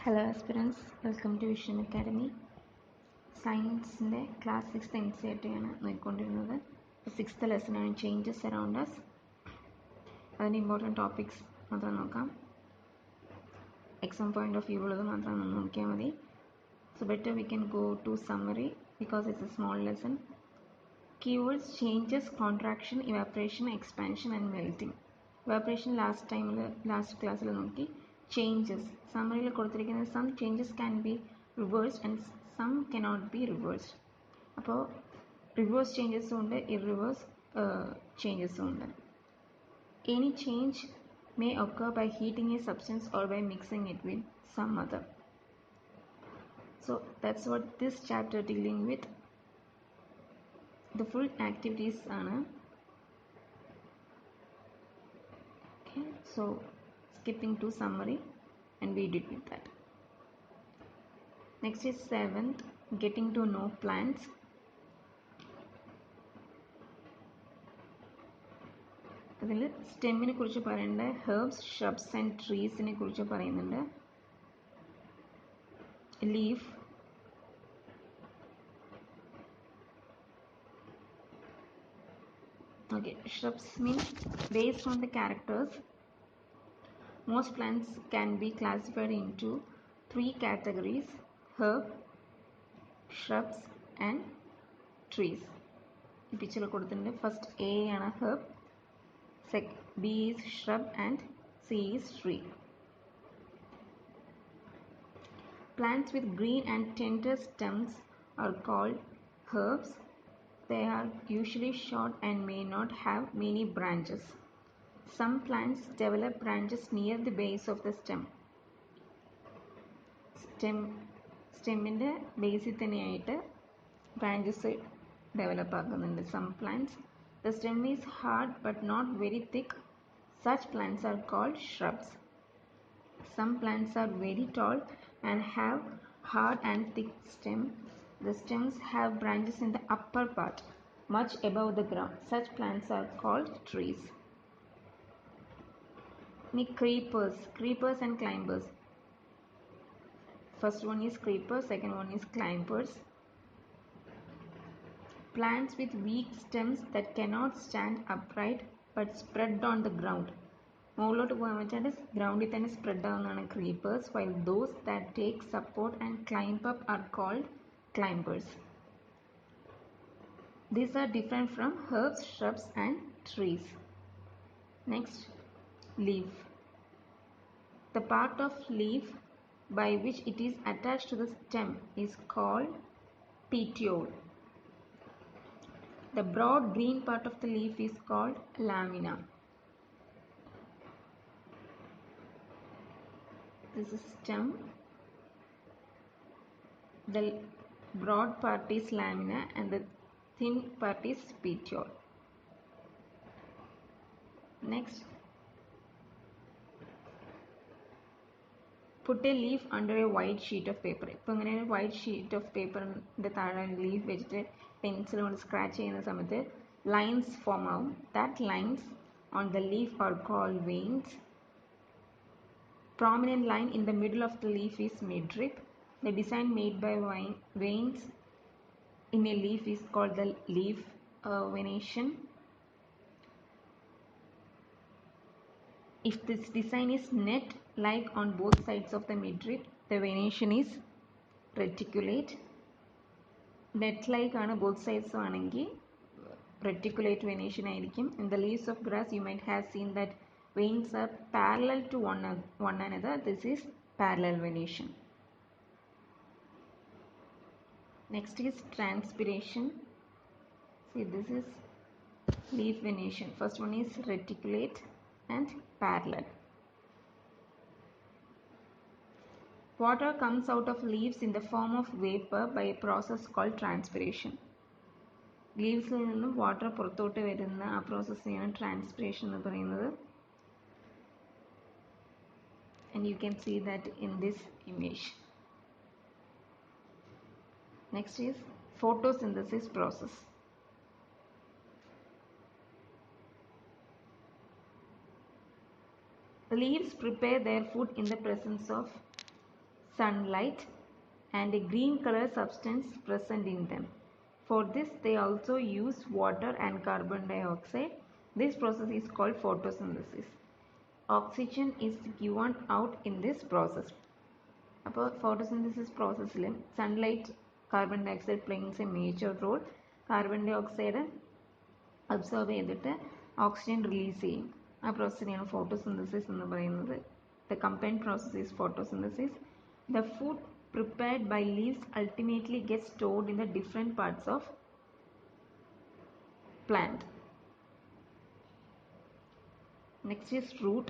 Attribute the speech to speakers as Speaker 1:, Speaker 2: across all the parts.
Speaker 1: Hello aspirants, welcome to Vision Academy. സയൻസിൻ്റെ class 6 N C R ടിയാണ് നോക്കിക്കൊണ്ടിരുന്നത്. 6th ലെസനാണ് ചേഞ്ചസ് അറൗണ്ട് അസ്. അതിന് ഇമ്പോർട്ടൻറ്റ് ടോപ്പിക്സ് മാത്രം നോക്കാം. എക്സാം പോയിൻ്റ് ഓഫ് വ്യൂ ഉള്ളത് മാത്രം നോക്കിയാൽ മതി. So better we can go to summary because it's a small lesson. Keywords changes, contraction, evaporation, expansion and melting. Evaporation last ക്ലാസ്സിൽ നോക്കി. ചേഞ്ചസ് സമ്മറിയിൽ കൊടുത്തിരിക്കുന്നത് some changes can be reversed and some cannot be reversed. അപ്പോൾ reverse ചേഞ്ചസും ഉണ്ട്, ഇറിവേഴ്സ് ചേഞ്ചസും ഉണ്ട്. Any change may occur by heating a substance or by mixing it with some other. So that's what this chapter dealing with. The full activities are okay, so skipping to summary and we did with that. Next is 7th, getting to know plants. അതിൽ സ്റ്റെമ്മിനെ കുറിച്ച് പറയുന്നുണ്ട്, herbs, shrubs and ട്രീസിനെ കുറിച്ച് പറയുന്നുണ്ട്. Leaf, okay, shrubs means based on the characters. Most plants can be classified into 3 categories: herb, shrubs and trees. ഈ പിക്ചറിൽ കൊടുത്തിട്ടുണ്ട്. First A ആണ് herb, B is shrub and C is tree. Plants with green and tender stems are called herbs. They are usually short and may not have many branches. Some plants develop branches near the base of the stem. സ്റ്റെമ്മിൻ്റെ ബേസിൽ തന്നെയായിട്ട് branches develop ആക്കുന്നുണ്ട്. Some plants, the stem is hard but not very thick. Such plants are called shrubs. Some plants are very tall and have hard and thick stem. The stems have branches in the upper part, much above the ground. Such plants are called trees. Creepers and climbers. First one is creepers, second one is climbers. Plants with weak stems that cannot stand upright but spread on the ground. മുകളിലോട്ട് പോകാൻ പറ്റാണ്ട് ഗ്രൗണ്ടിൽ തന്നെ spread ആവുന്നതാണ് creepers. while those that take support and climb up are called climbers. These are different from herbs, shrubs and trees. Next, leaf. The part of leaf by which it is attached to the stem is called petiole. The broad green part of the leaf is called lamina. This is stem. The broad part is lamina and the thin part is petiole. Next, put a leaf under a white sheet of paper. ഇപ്പോൾ ഇങ്ങനെ ഒരു white sheet of പേപ്പറിൻ്റെ താഴെ leaf വെച്ചിട്ട് pencil കൊണ്ട് scratch ചെയ്യുന്ന സമയത്ത് lines form ആവും. That lines on the leaf are called veins. Prominent line in the middle of the leaf is midrib. The design made by veins in a leaf is called the leaf venation. If this design is net-like on both sides of the midrib, the venation is reticulate. Net-like ആണ് both sides ആണെങ്കിൽ reticulate venation ആയിരിക്കും. In the leaves of grass you might have seen that veins are parallel to one another. This is parallel venation. Next is transpiration. See, this is leaf venation. First one is reticulate and parallel. Water comes out of leaves in the form of vapor by a process called transpiration. ലീവ്സിൽ നിന്നും water പുറത്തോട്ട് വരുന്ന ആ പ്രോസസ്സിനെയാണ് transpiration എന്ന് പറയുന്നത്. And you can see that in this image. Next is photosynthesis process. The leaves prepare their food in the presence of sunlight, and a green color substance present in them. For this, they also use water and carbon dioxide. This process is called photosynthesis. Oxygen is given out in this process. അപ്പോൾ photosynthesis process sunlight, carbon dioxide plays a major role. Carbon dioxide absorb ചെയ്തിട്ട് oxygen release ചെയ്യും. ആ പ്രോസസ്സിനെയാണ് photosynthesis എന്ന് പറയുന്നത്. The combined process is photosynthesis. The food prepared by leaves ultimately gets stored in the different parts of plant. Next is root.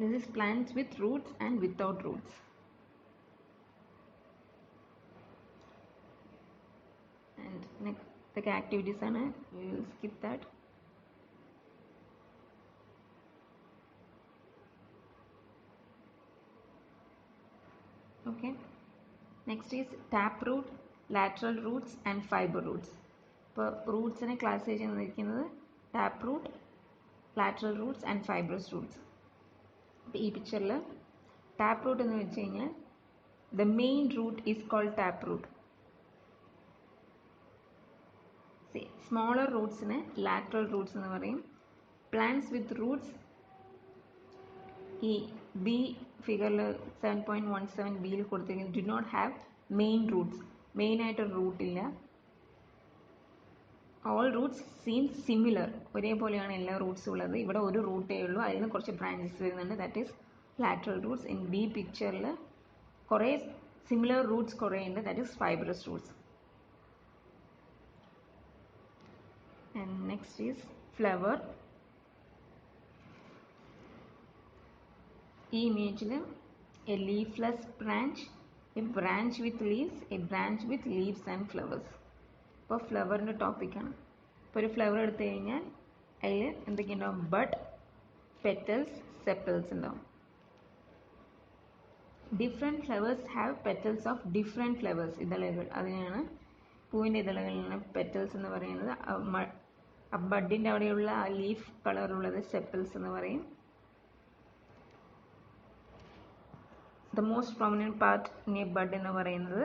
Speaker 1: This is plants with roots and without roots. And next the activities are, we will skip that. Okay, next is taproot, lateral roots and fiber roots. ഇപ്പോൾ റൂട്ട്സിനെ classify ചെയ്തിരിക്കുന്നത് taproot, lateral roots and fibrous roots. ഇപ്പോൾ ഈ പിക്ചറിൽ taproot എന്ന് വെച്ച് കഴിഞ്ഞാൽ the main root is called taproot. Smaller rootsനെ lateral roots എന്ന് പറയും. Plants with roots, ഈ ബി ഫിഗറിൽ 7.17 ബിയിൽ കൊടുത്തിരിക്കുന്നത് do not have main roots. മെയിനായിട്ടൊരു റൂട്ടില്ല. ഓൾ റൂട്ട്സ് സീം സിമിലർ, ഒരേപോലെയാണ് എല്ലാ റൂട്ട്സും ഉള്ളത്. ഇവിടെ ഒരു റൂട്ടേ ഉള്ളൂ, അതിൽ നിന്ന് കുറച്ച് ബ്രാഞ്ചസ് വരുന്നുണ്ട്. That is lateral roots. In B പിക്ചറിൽ കുറേ സിമിലർ റൂട്ട്സ് കുറേ ഉണ്ട്. That is fibrous roots. And next is flower. ഈ ഇമേജിൽ a leafless branch, a branch with leaves, a branch with leaves and flowers. ഇപ്പോൾ ഫ്ലവറിൻ്റെ ടോപ്പിക്കാണ്. ഇപ്പോൾ ഒരു ഫ്ലവർ എടുത്തു കഴിഞ്ഞാൽ അതിൽ എന്തൊക്കെയുണ്ടാവും? ബഡ്, പെറ്റൽസ്, സെപ്പൽസ് ഉണ്ടാവും. Different flowers have petals of different flowers, ഇതളുകൾ. അതിനാണ് പൂവിൻ്റെ ഇതളുകളിലാണ് പെറ്റൽസ് എന്ന് പറയുന്നത്. ബഡിൻ്റെ അവിടെയുള്ള ആ ലീഫ് കളറുള്ളത് സെപ്പൽസ് എന്ന് പറയും. The most prominent part in a bud എന്ന് പറയുന്നത്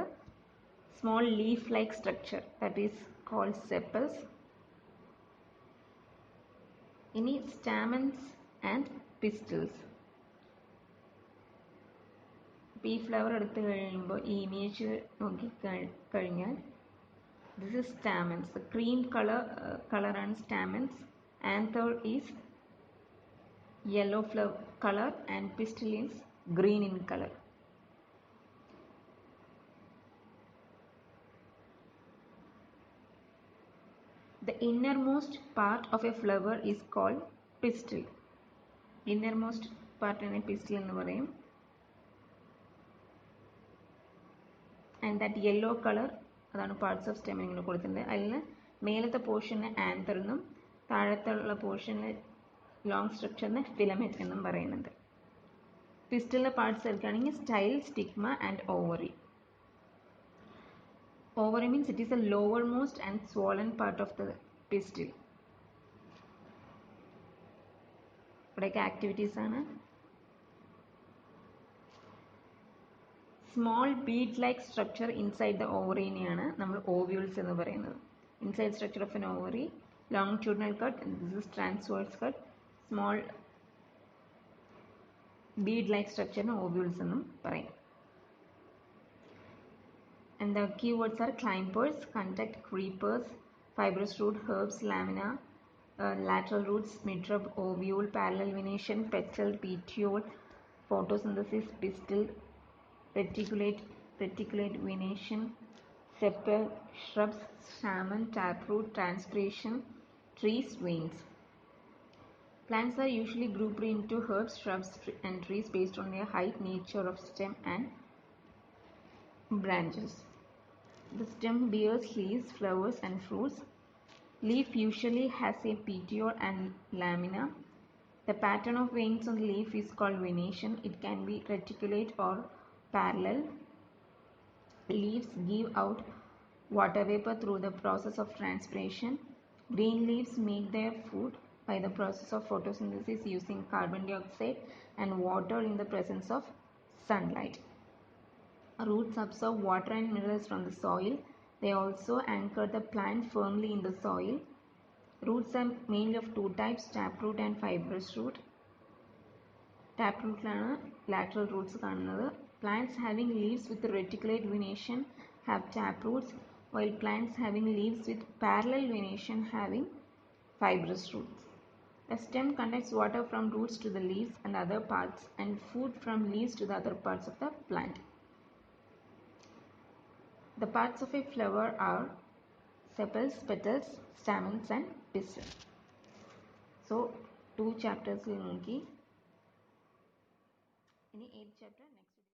Speaker 1: small leaf like structure, that is called sepals. ഇനി stamens and pistils. ഈ ഫ്ലവർ എടുത്തു കഴിയുമ്പോൾ ഈ ഇമേജ് നോക്കി കഴിഞ്ഞാൽ this is stamens. The cream color and stamens. Anther is yellow flower color and pistil is green in color. The innermost part of a flower is called pistil. Innermost part in a pistil എന്ന് പറയും. And that yellow color, അതാണ് parts of stem ഇങ്ങനെ കൊടുത്തിട്ടുണ്ട്. അതിൽ മേലത്തെ പോർഷന് anther എന്നും താഴത്തുള്ള പോർഷന് long സ്ട്രക്ചറിന് filament എന്നും പറയുന്നുണ്ട്. പിസ്റ്റലിൻ്റെ പാർട്സ് എടുക്കുകയാണെങ്കിൽ style, stigma and ovary. Ovary means it is the lowermost and swollen part of the pistil. ഇവിടെയൊക്കെ ആക്ടിവിറ്റീസ് ആണ്. Small bead like structure inside the ഓവറിനെയാണ് നമ്മൾ ഓവ്യൂൾസ് എന്ന് പറയുന്നത്. Inside structure of an ovary, longitudinal cut, this is transverse cut. Small bead like സ്ട്രക്ചറിന് ovules എന്നും പറയും. And the keywords are climbers, contact, creepers, fibrous root, herbs, lamina, lateral roots, midrib, ovule, parallel venation, petal, petiole, photosynthesis, pistil, reticulate venation, sepal, shrubs, stamen, taproot, transpiration, trees, veins. Plants are usually grouped into herbs, shrubs, and trees based on their height, nature of stem and branches. The stem bears leaves, flowers and fruits. Leaf usually has a petiole and lamina. The pattern of veins on the leaf is called venation. It can be reticulate or parallel. Leaves give out water vapor through the process of transpiration. Green leaves make their food by the process of photosynthesis using carbon dioxide and water in the presence of sunlight. Roots absorb water and minerals from the soil. They also anchor the plant firmly in the soil. Roots are mainly of two types, taproot and fibrous root. Taproot-ലാണ് lateral roots കാണുന്നത്. Plants having leaves with reticulate venation have taproots, while plants having leaves with parallel venation having fibrous roots. The stem conducts water from roots to the leaves and other parts, and food from leaves to the other parts of the plant. The parts of a flower are sepals, petals, stamens and pistil. So 2 chapters നോക്കി. ഇനി 8th chapter